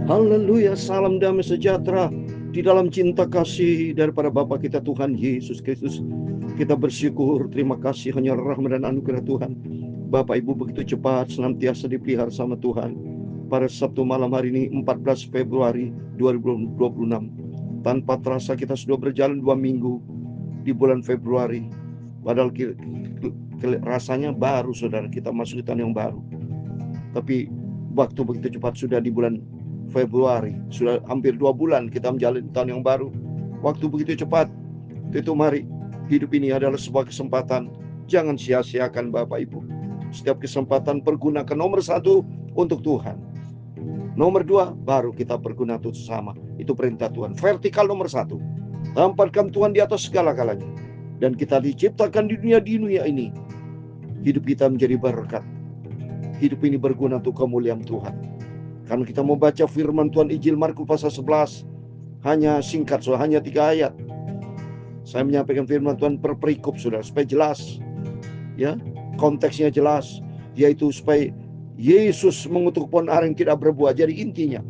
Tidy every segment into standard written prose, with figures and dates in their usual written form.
Haleluya, salam damai sejahtera di dalam cinta kasih daripada Bapa kita Tuhan Yesus Kristus. Kita bersyukur, terima kasih hanya rahmat dan anugerah Tuhan. Bapak Ibu begitu cepat senantiasa dipelihara sama Tuhan. Pada Sabtu malam hari ini 14 Februari 2026. Tanpa terasa kita sudah berjalan 2 minggu di bulan Februari. Padahal rasanya baru, saudara, kita masuk di tahun yang baru. Tapi waktu begitu cepat, sudah di bulan Februari, sudah hampir 2 bulan kita menjalani tahun yang baru. Waktu begitu cepat. Itu mari, hidup ini adalah sebuah kesempatan. Jangan sia-siakan Bapak Ibu. Setiap kesempatan pergunakan. Nomor 1 untuk Tuhan. Nomor 2 baru kita pergunakan untuk sesama. Itu perintah Tuhan. Vertikal nomor 1. Tempatkan Tuhan di atas segala-galanya. Dan kita diciptakan di dunia ini. Hidup kita menjadi berkat. Hidup ini berguna untuk kemuliaan Tuhan. Karena kita mau baca firman Tuhan Injil Markus pasal 11. Hanya singkat, hanya 3 ayat. Saya menyampaikan firman Tuhan per perikop, saudara, supaya jelas. Ya, konteksnya jelas. Yaitu supaya Yesus mengutuk pohon ara yang tidak berbuah. Jadi intinya,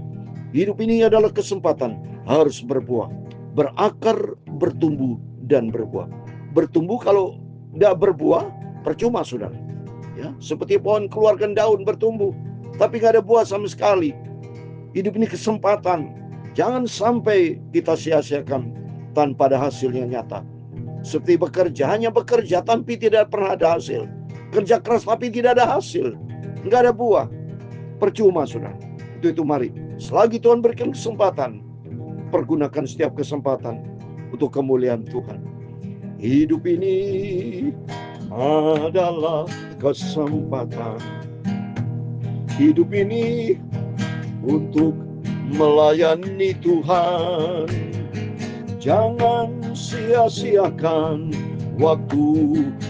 hidup ini adalah kesempatan. Harus berbuah. Berakar, bertumbuh, dan berbuah. Bertumbuh kalau tidak berbuah, percuma, saudara. Ya, seperti pohon keluarkan daun bertumbuh, tapi nggak ada buah sama sekali. Hidup ini kesempatan. Jangan sampai kita sia-siakan tanpa ada hasil yang nyata. Seperti bekerja, hanya bekerja tapi tidak pernah ada hasil. Kerja keras tapi tidak ada hasil, nggak ada buah, percuma, saudara. Itu mari, selagi Tuhan berikan kesempatan, pergunakan setiap kesempatan untuk kemuliaan Tuhan. Hidup ini adalah kesempatan. Hidup ini untuk melayani Tuhan. Jangan sia-siakan waktu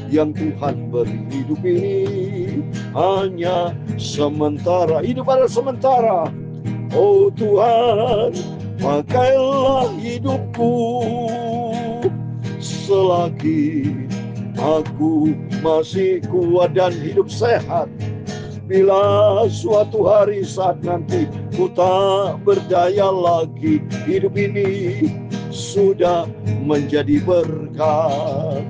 yang Tuhan beri. Hidup ini hanya sementara. Hidup adalah sementara. Oh Tuhan, pakailah hidupku selagi aku masih kuat dan hidup sehat. Bila suatu hari saat nanti ku tak berdaya lagi, hidup ini sudah menjadi berkat.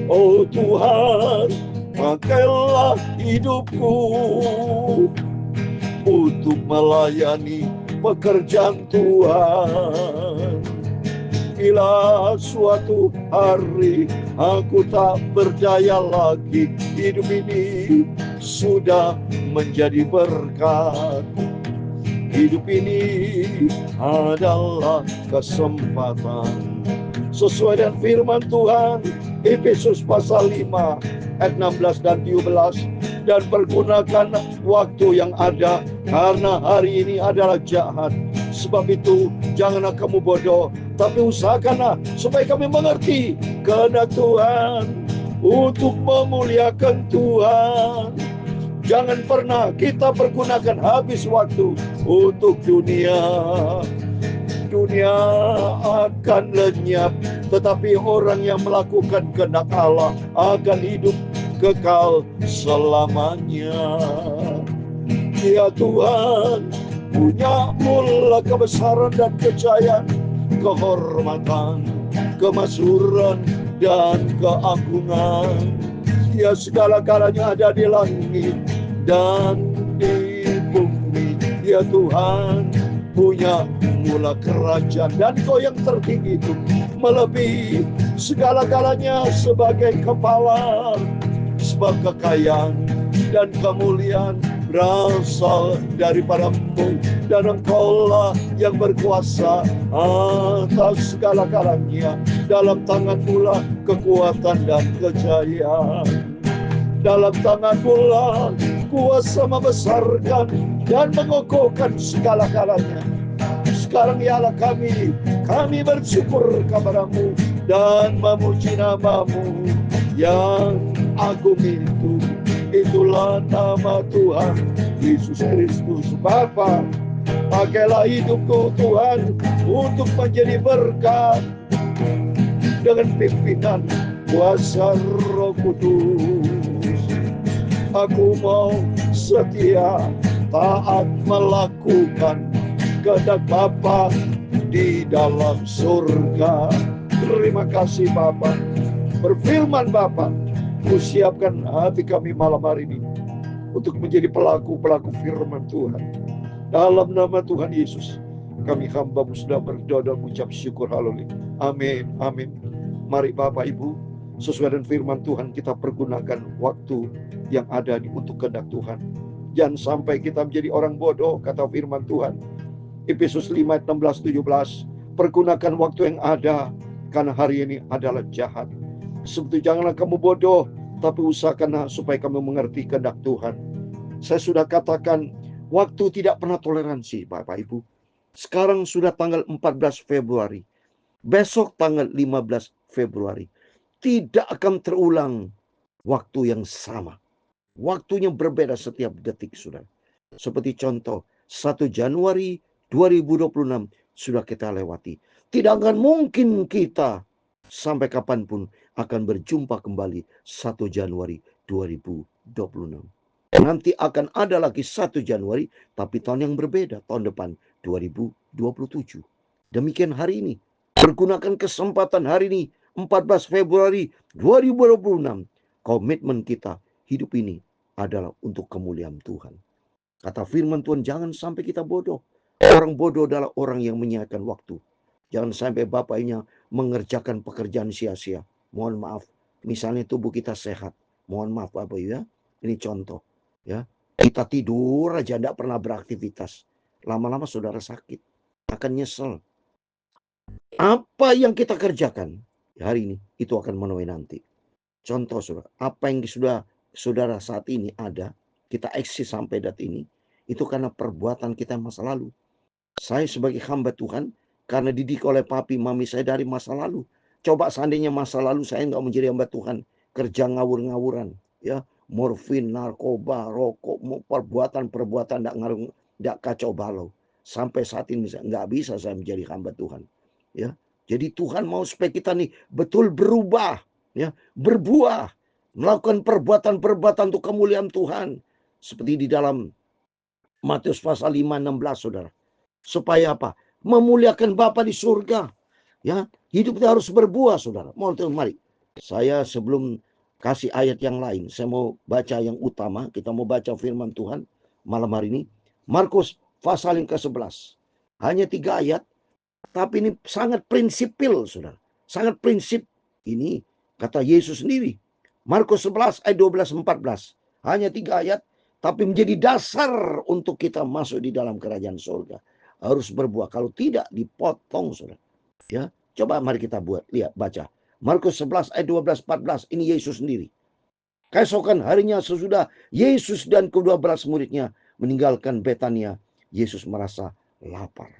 Oh Tuhan, pakailah hidupku untuk melayani pekerjaan Tuhan. Bila suatu hari aku tak berdaya lagi, hidup ini sudah menjadi berkat. Hidup ini adalah kesempatan. Sesuai dengan firman Tuhan, Efesus pasal 5 ayat 16 dan 17. Dan pergunakan waktu yang ada, karena hari ini adalah jahat. Sebab itu janganlah kamu bodoh, tapi usahakanlah supaya kami mengerti kehendak Tuhan untuk memuliakan Tuhan. Jangan pernah kita pergunakan habis waktu untuk dunia. Dunia akan lenyap, tetapi orang yang melakukan kehendak Allah akan hidup kekal selamanya. Ya Tuhan, punya mula kebesaran dan kejayaan, kehormatan, kemasyhuran, dan keagungan. Ya, segala-galanya ada di langit dan di bumi. Ya Tuhan, punya mula kerajaan, dan Kau yang tertinggi itu melebihi segala-galanya sebagai kepala. Sebab kekayaan dan kemuliaan berasal daripada-Mu, dan Engkau-lah yang berkuasa atas segala-galanya. Dalam tangan-Mu lah kekuatan dan kejayaan. Dalam tangan-Mu lah kuasa membesarkan dan mengokohkan segala-galanya. Sekarang ialah kami bersyukur kepada-Mu dan memuji nama-Mu yang agung itu. Itulah nama Tuhan Yesus Kristus. Bapa, pakailah hidupku Tuhan untuk menjadi berkat dengan pimpinan kuasa Roh Kudus. Aku mau setia, taat melakukan kehendak Bapa di dalam surga. Terima kasih Bapa. Berfirman Bapa, siapkan hati kami malam hari ini untuk menjadi pelaku-pelaku firman Tuhan. Dalam nama Tuhan Yesus, kami hamba-Mu sudah berdoa dan mengucap syukur. Haleluya. Amin. Amin. Mari Bapak Ibu, sesuai dengan firman Tuhan, kita pergunakan waktu yang ada untuk kehendak Tuhan. Jangan sampai kita menjadi orang bodoh, kata firman Tuhan. Efesus 5 ayat 16-17. Pergunakan waktu yang ada, karena hari ini adalah jahat. Sebetulnya janganlah kamu bodoh, tapi usahakanlah supaya kamu mengerti kehendak Tuhan. Saya sudah katakan, waktu tidak pernah toleransi, Bapak Ibu. Sekarang sudah tanggal 14 Februari. Besok tanggal 15 Februari. Tidak akan terulang waktu yang sama. Waktunya berbeda setiap detik, saudara. Seperti contoh, 1 Januari 2026 sudah kita lewati. Tidak akan mungkin kita sampai kapanpun akan berjumpa kembali 1 Januari 2026. Nanti akan ada lagi 1 Januari, tapi tahun yang berbeda, tahun depan 2027. Demikian hari ini. Pergunakan kesempatan hari ini, 14 Februari 2026. Komitmen kita hidup ini adalah untuk kemuliaan Tuhan. Kata firman Tuhan, jangan sampai kita bodoh. Orang bodoh adalah orang yang menyia-nyiakan waktu. Jangan sampai bapaknya mengerjakan pekerjaan sia-sia. Mohon maaf, misalnya tubuh kita sehat. Mohon maaf Bapak ya, ini contoh. Ya, kita tidur aja tidak pernah beraktivitas. Lama-lama saudara sakit, akan nyesel. Apa yang kita kerjakan hari ini, itu akan menuai nanti. Contoh saudara, apa yang sudah saudara saat ini ada, kita eksis sampai detik ini, itu karena perbuatan kita masa lalu. Saya sebagai hamba Tuhan, karena dididik oleh papi mami saya dari masa lalu. Coba seandainya masa lalu saya nggak menjadi hamba Tuhan, kerja ngawur-ngawuran, ya, morfin, narkoba, rokok, perbuatan nggak kacau balau. Sampai saat ini nggak bisa saya menjadi hamba Tuhan. Ya, jadi Tuhan mau supaya kita nih betul berubah, ya, berbuah, melakukan perbuatan-perbuatan untuk kemuliaan Tuhan. Seperti di dalam Matius pasal 5:16, saudara. Supaya apa? Memuliakan Bapa di surga. Ya, hidup kita harus berbuah, saudara. Mari. Saya sebelum kasih ayat yang lain, saya mau baca yang utama. Kita mau baca firman Tuhan malam hari ini. Markus pasal yang ke-11. Hanya 3 ayat, tapi ini sangat prinsipil, saudara. Sangat prinsip. Ini kata Yesus sendiri. Markus 11 ayat 12-14. Hanya 3 ayat, tapi menjadi dasar untuk kita masuk di dalam kerajaan surga. Harus berbuah, kalau tidak dipotong, saudara. Ya, coba mari kita lihat, baca. Markus 11 ayat 12-14, ini Yesus sendiri. Keesokan harinya sesudah Yesus dan ke-12 muridnya meninggalkan Betania, Yesus merasa lapar.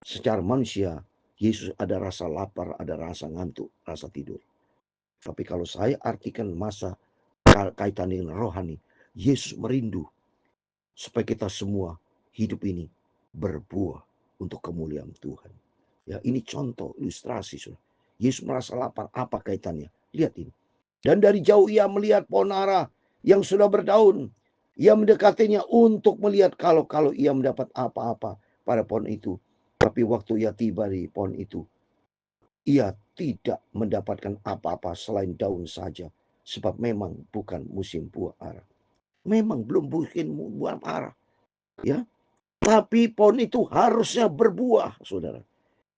Secara manusia, Yesus ada rasa lapar, ada rasa ngantuk, rasa tidur. Tapi kalau saya artikan masa kaitan dengan rohani, Yesus merindu supaya kita semua hidup ini berbuah untuk kemuliaan Tuhan. Ya, ini contoh ilustrasi, saudara. Yesus merasa lapar, apa kaitannya? Lihat ini. Dan dari jauh ia melihat pohon ara yang sudah berdaun. Ia mendekatinya untuk melihat kalau ia mendapat apa-apa pada pohon itu. Tapi waktu ia tiba di pohon itu, ia tidak mendapatkan apa-apa selain daun saja. Sebab memang bukan musim buah ara. Memang belum mungkin buah ara. Ya, tapi pohon itu harusnya berbuah, saudara.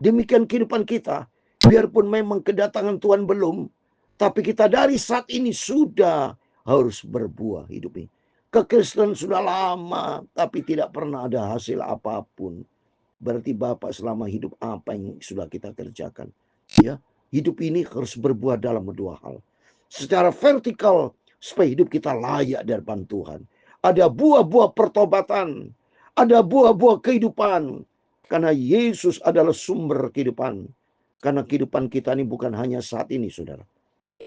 Demikian kehidupan kita. Biarpun memang kedatangan Tuhan belum, tapi kita dari saat ini sudah harus berbuah hidup ini. Kekristenan sudah lama, tapi tidak pernah ada hasil apapun. Berarti Bapak selama hidup apa yang sudah kita kerjakan? Ya, hidup ini harus berbuah dalam 2 hal. Secara vertikal, supaya hidup kita layak di hadapan Tuhan. Ada buah-buah pertobatan, ada buah-buah kehidupan. Karena Yesus adalah sumber kehidupan. Karena kehidupan kita ini bukan hanya saat ini, saudara.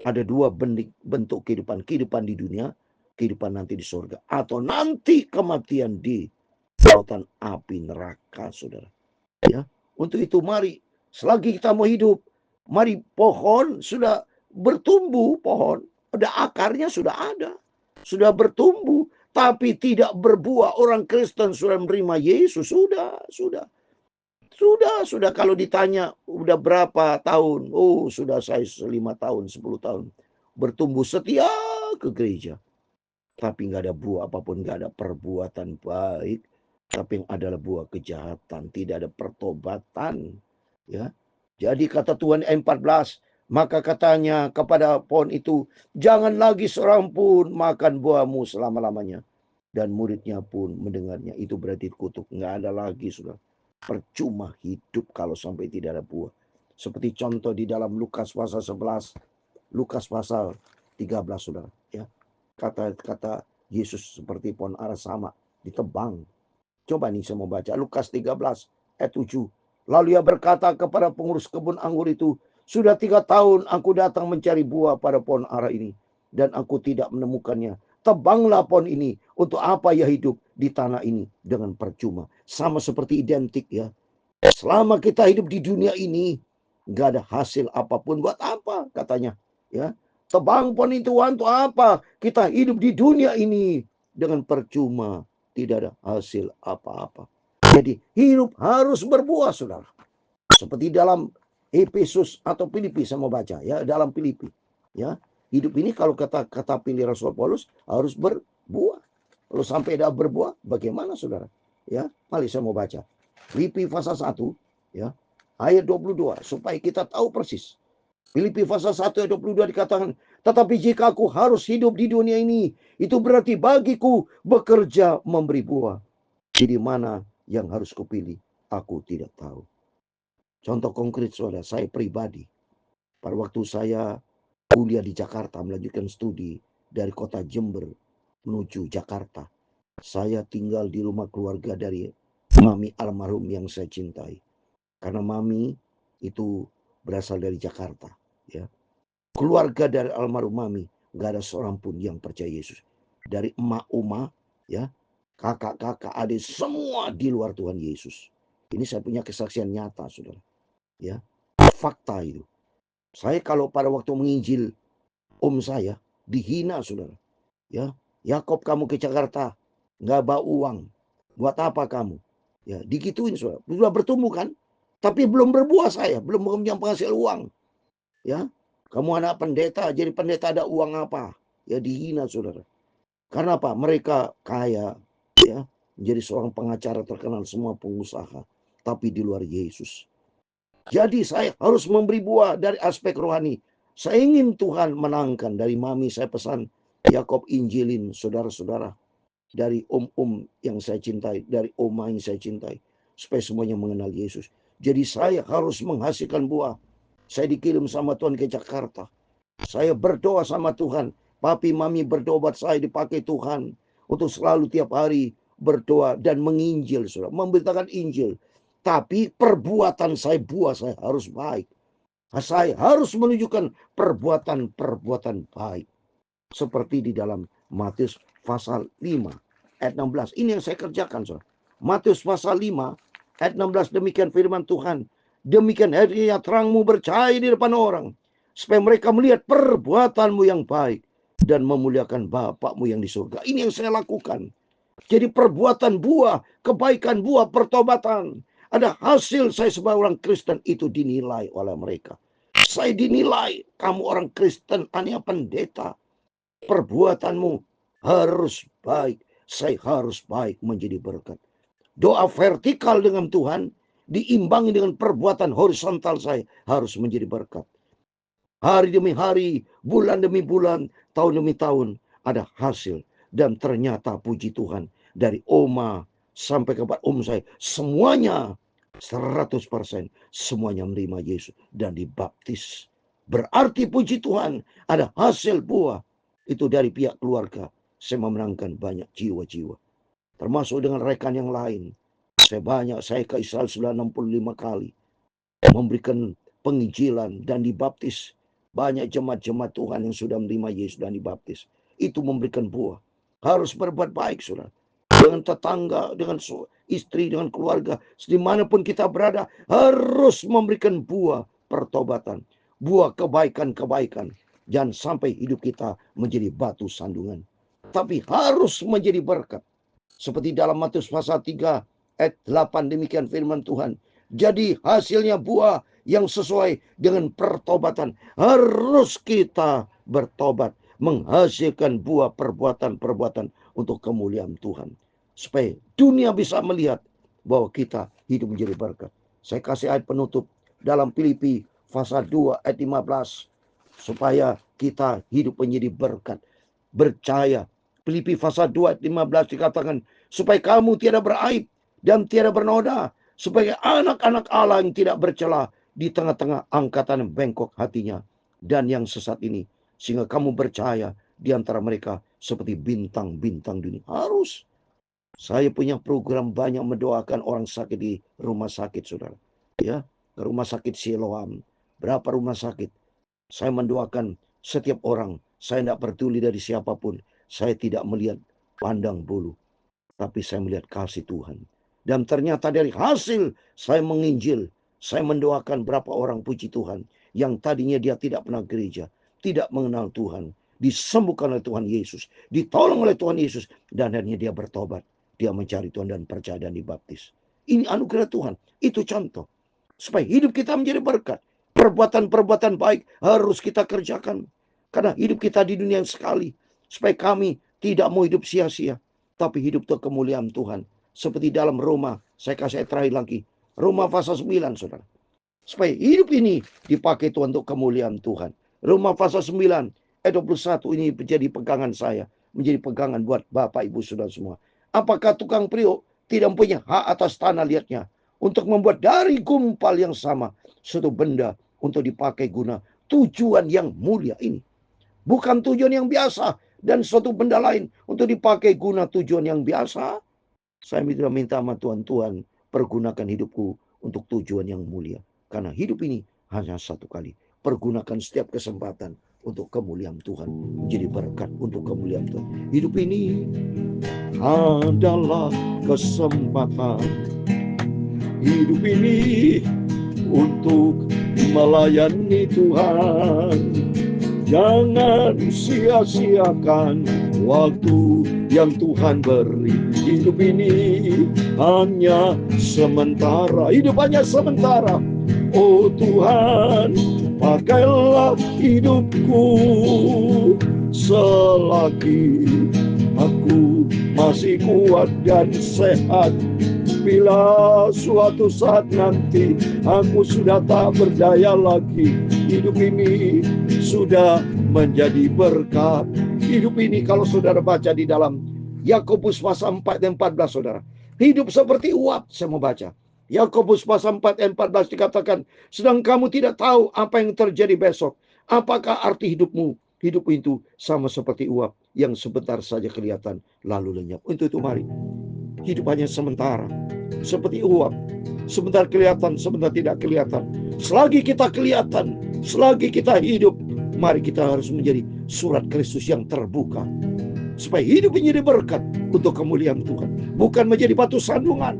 Ada 2 bentuk kehidupan. Kehidupan di dunia, kehidupan nanti di surga. Atau nanti kematian di lautan api neraka, saudara. Ya, untuk itu mari, selagi kita mau hidup, mari pohon sudah bertumbuh, pohon. Ada akarnya sudah ada. Sudah bertumbuh. tapi tidak berbuah. Orang Kristen sudah menerima Yesus, sudah. Kalau ditanya udah berapa tahun? Oh, sudah saya 5 tahun, 10 tahun. Bertumbuh setia ke gereja. Tapi nggak ada buah apapun, nggak ada perbuatan baik. Tapi yang adalah buah kejahatan, tidak ada pertobatan. Ya, jadi kata Tuhan 14, maka katanya kepada pohon itu, jangan lagi seorang pun makan buahmu selama-lamanya. Dan muridnya pun mendengarnya. Itu berarti kutuk, nggak ada lagi, sudah. Percuma hidup kalau sampai tidak ada buah. Seperti contoh di dalam Lukas pasal 11, Lukas pasal 13, saudara. Ya, kata Yesus seperti pohon ara sama, ditebang. Coba nih saya mau baca Lukas 13 ayat 7. Lalu ia berkata kepada pengurus kebun anggur itu, sudah 3 tahun aku datang mencari buah pada pohon ara ini, dan aku tidak menemukannya. Tebanglah pohon ini, untuk apa ia hidup di tanah ini dengan percuma. Sama seperti identik ya. Selama kita hidup di dunia ini, nggak ada hasil apapun. Buat apa katanya? Ya, tebang pohon itu untuk apa? Kita hidup di dunia ini dengan percuma, tidak ada hasil apa-apa. Jadi hidup harus berbuah, saudara. Seperti dalam Efesus atau Filipi, saya mau baca ya, dalam Filipi. Ya, hidup ini kalau kata pilih Rasul Paulus harus berbuah. Kalau sampai tidak berbuah, bagaimana, saudara? Ya, mari saya mau baca. Filipi pasal 1 ya, ayat 22 supaya kita tahu persis. Filipi pasal 1 ayat 22 dikatakan, tetapi jika aku harus hidup di dunia ini, itu berarti bagiku bekerja memberi buah. Jadi mana yang harus kupilih? Aku tidak tahu. Contoh konkret, saudara, saya pribadi. Pada waktu saya kuliah di Jakarta, melanjutkan studi dari kota Jember menuju Jakarta. Saya tinggal di rumah keluarga dari mami almarhum yang saya cintai. Karena mami itu berasal dari Jakarta. Ya. Keluarga dari almarhum mami, gak ada seorang pun yang percaya Yesus. Dari emak oma, ya, kakak-kakak, adik, semua di luar Tuhan Yesus. Ini saya punya kesaksian nyata, saudara. Ya, fakta itu. Saya kalau pada waktu menginjil om saya dihina, saudara. Ya, Yakob kamu ke Jakarta nggak bawa uang, buat apa kamu? Ya, digituin, saudara. Sudah bertumbuh kan, tapi belum berbuah saya, belum punya penghasil uang. Ya, kamu anak pendeta, jadi pendeta ada uang apa? Ya, dihina, saudara. Karena apa? Mereka kaya, ya, menjadi seorang pengacara terkenal, semua pengusaha, tapi di luar Yesus. Jadi saya harus memberi buah dari aspek rohani. Saya ingin Tuhan menangkan. Dari mami saya pesan, Yakob injilin saudara-saudara. Dari om-om yang saya cintai, dari oma yang saya cintai. Supaya semuanya mengenal Yesus. Jadi saya harus menghasilkan buah. Saya dikirim sama Tuhan ke Jakarta. Saya berdoa sama Tuhan. Papi, mami berdoa buat saya, dipakai Tuhan. Untuk selalu tiap hari berdoa dan menginjil, saudara. Memberitakan Injil. Tapi perbuatan saya, buah saya harus baik. Saya harus menunjukkan perbuatan-perbuatan baik. Seperti di dalam Matius pasal 5 ayat 16. Ini yang saya kerjakan, saudara. Matius pasal 5 ayat 16, demikian firman Tuhan. Demikian hadiah terangmu bercahaya di depan orang, supaya mereka melihat perbuatanmu yang baik dan memuliakan Bapakmu yang di surga. Ini yang saya lakukan. Jadi perbuatan buah, kebaikan buah, pertobatan. Ada hasil saya sebagai orang Kristen itu dinilai oleh mereka. Saya dinilai, kamu orang Kristen, hanya pendeta. Perbuatanmu harus baik. Saya harus baik menjadi berkat. Doa vertikal dengan Tuhan diimbangi dengan perbuatan horizontal saya harus menjadi berkat. Hari demi hari, bulan demi bulan, tahun demi tahun ada hasil. Dan ternyata puji Tuhan, dari oma sampai kepada om saya, semuanya 100% semuanya menerima Yesus dan dibaptis. Berarti puji Tuhan ada hasil buah. Itu dari pihak keluarga. Saya memenangkan banyak jiwa-jiwa. Termasuk dengan rekan yang lain. Saya ke Israel sudah 65 kali. Memberikan penginjilan dan dibaptis. Banyak jemaat-jemaat Tuhan yang sudah menerima Yesus dan dibaptis. Itu memberikan buah. Harus berbuat baik, saudara. Dengan tetangga, dengan istri, dengan keluarga. Dimanapun kita berada, harus memberikan buah pertobatan. Buah kebaikan-kebaikan. Jangan sampai hidup kita menjadi batu sandungan. tetapi harus menjadi berkat. Seperti dalam Matius pasal 3 ayat 8 demikian firman Tuhan. Jadi hasilnya buah yang sesuai dengan pertobatan. Harus kita bertobat, menghasilkan buah perbuatan-perbuatan untuk kemuliaan Tuhan. Supaya dunia bisa melihat bahwa kita hidup menjadi berkat. Saya kasih ayat penutup dalam Filipi pasal 2 ayat 15. Supaya kita hidup menjadi berkat. Percaya. Filipi pasal 2 ayat 15 dikatakan, supaya kamu tidak beraib dan tidak bernoda, supaya anak-anak Allah yang tidak bercela di tengah-tengah angkatan yang bengkok hatinya dan yang sesat ini, sehingga kamu bercahaya di antara mereka seperti bintang-bintang dunia. Harus. Saya punya program banyak mendoakan orang sakit di rumah sakit, saudara. Ya, ke rumah sakit Siloam. Berapa rumah sakit? Saya mendoakan setiap orang. Saya tidak peduli dari siapapun. Saya tidak melihat pandang bulu, tapi saya melihat kasih Tuhan. Dan ternyata dari hasil saya menginjil, saya mendoakan berapa orang, puji Tuhan, yang tadinya dia tidak pernah gereja, tidak mengenal Tuhan, disembuhkan oleh Tuhan Yesus, ditolong oleh Tuhan Yesus, dan akhirnya dia bertobat, dia mencari Tuhan dan percaya dan dibaptis. Ini anugerah Tuhan, itu contoh. Supaya hidup kita menjadi berkat. Perbuatan-perbuatan baik harus kita kerjakan. Karena hidup kita di dunia sekali. Supaya kami tidak mau hidup sia-sia, tapi hidup untuk kemuliaan Tuhan. Seperti dalam Roma, saya kasih terakhir lagi. Roma pasal 9, saudara. Supaya hidup ini dipakai Tuhan untuk kemuliaan Tuhan. Roma pasal 9, ayat 21 ini menjadi pegangan saya. Menjadi pegangan buat Bapak, Ibu, Saudara semua. Apakah tukang priuk tidak mempunyai hak atas tanah liatnya untuk membuat dari gumpal yang sama suatu benda untuk dipakai guna tujuan yang mulia ini? Bukan tujuan yang biasa dan suatu benda lain untuk dipakai guna tujuan yang biasa. Saya minta sama Tuhan, pergunakan hidupku untuk tujuan yang mulia. Karena hidup ini hanya satu kali. Pergunakan setiap kesempatan untuk kemuliaan Tuhan. Menjadi berkat untuk kemuliaan Tuhan. Hidup ini adalah kesempatan. Hidup ini untuk melayani Tuhan. Jangan sia-siakan waktu yang Tuhan beri. Hidup ini hanya sementara. Hidup hanya sementara. Oh Tuhan, pakailah hidupku selagi aku masih kuat dan sehat. Bila suatu saat nanti aku sudah tak berdaya lagi, hidup ini sudah menjadi berkat. Hidup ini kalau saudara baca di dalam Yakobus pasal 4 dan 14, saudara. Hidup seperti uap, saya mau baca. Yakobus pasal 4 dan 14 dikatakan, sedang kamu tidak tahu apa yang terjadi besok. Apakah arti hidupmu? Hidup itu sama seperti uap yang sebentar saja kelihatan lalu lenyap. Untuk itu mari, hidup hanya sementara. Seperti uap, sebentar kelihatan, sebentar tidak kelihatan. Selagi kita kelihatan, selagi kita hidup, mari kita harus menjadi surat Kristus yang terbuka. Supaya hidup menjadi berkat untuk kemuliaan Tuhan. Bukan menjadi batu sandungan.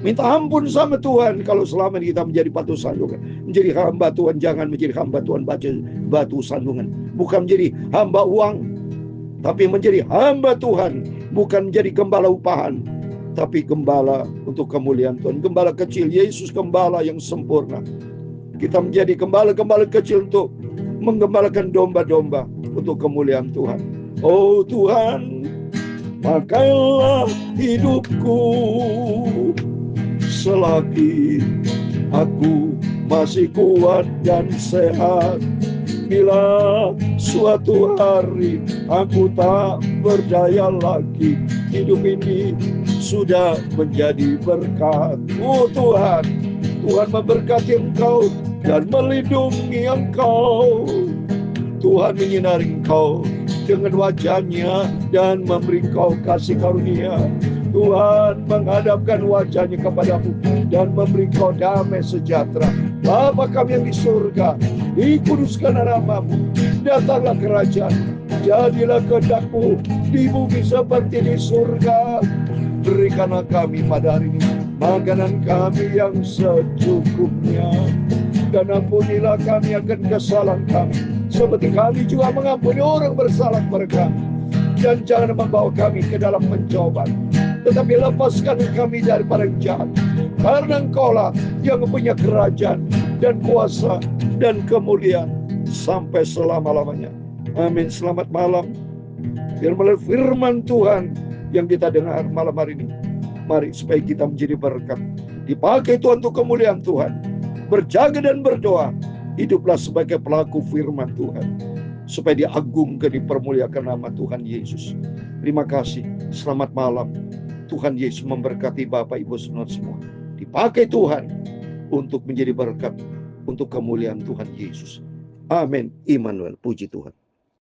Minta ampun sama Tuhan kalau selama ini kita menjadi batu sandungan. Menjadi hamba Tuhan, jangan menjadi hamba Tuhan batu sandungan. Bukan menjadi hamba uang, tapi menjadi hamba Tuhan. Bukan menjadi gembala upahan, tapi gembala untuk kemuliaan Tuhan. Gembala kecil, Yesus gembala yang sempurna. Kita menjadi gembala-gembala kecil untuk menggembalakan domba-domba untuk kemuliaan Tuhan. Oh Tuhan, pakailah hidupku selagi aku masih kuat dan sehat. Bila suatu hari aku tak berdaya lagi, hidup ini sudah menjadi berkat. Oh Tuhan, Tuhan memberkati engkau dan melindungi engkau. Tuhan menyinari engkau dengan wajahnya dan memberi engkau kasih karunia. Tuhan menghadapkan wajahnya kepadamu dan memberi engkau damai sejahtera. Bapa kami yang di surga, dikuduskan namamu, datanglah kerajaan, jadilah kehendak-Mu di bumi seperti di surga. Berikanlah kami pada hari ini makanan kami yang secukupnya, dan ampunilah kami akan kesalahan kami, seperti kami juga mengampuni orang bersalah kepada kami. Dan jangan membawa kami ke dalam pencobaan, tetapi lepaskan kami daripada yang jahat. Karena Engkaulah yang punya kerajaan dan kuasa dan kemuliaan sampai selama-lamanya. Amin. Selamat malam. Biar melalui firman Tuhan yang kita dengar malam hari ini, mari supaya kita menjadi berkat. Dipakai Tuhan untuk kemuliaan Tuhan. Berjaga dan berdoa. Hiduplah sebagai pelaku firman Tuhan, supaya diagungkan, dipermuliakan nama Tuhan Yesus. Terima kasih. Selamat malam. Tuhan Yesus memberkati Bapak Ibu Saudara semua. Dipakai Tuhan untuk menjadi berkat untuk kemuliaan Tuhan Yesus. Amin. Immanuel. Puji Tuhan.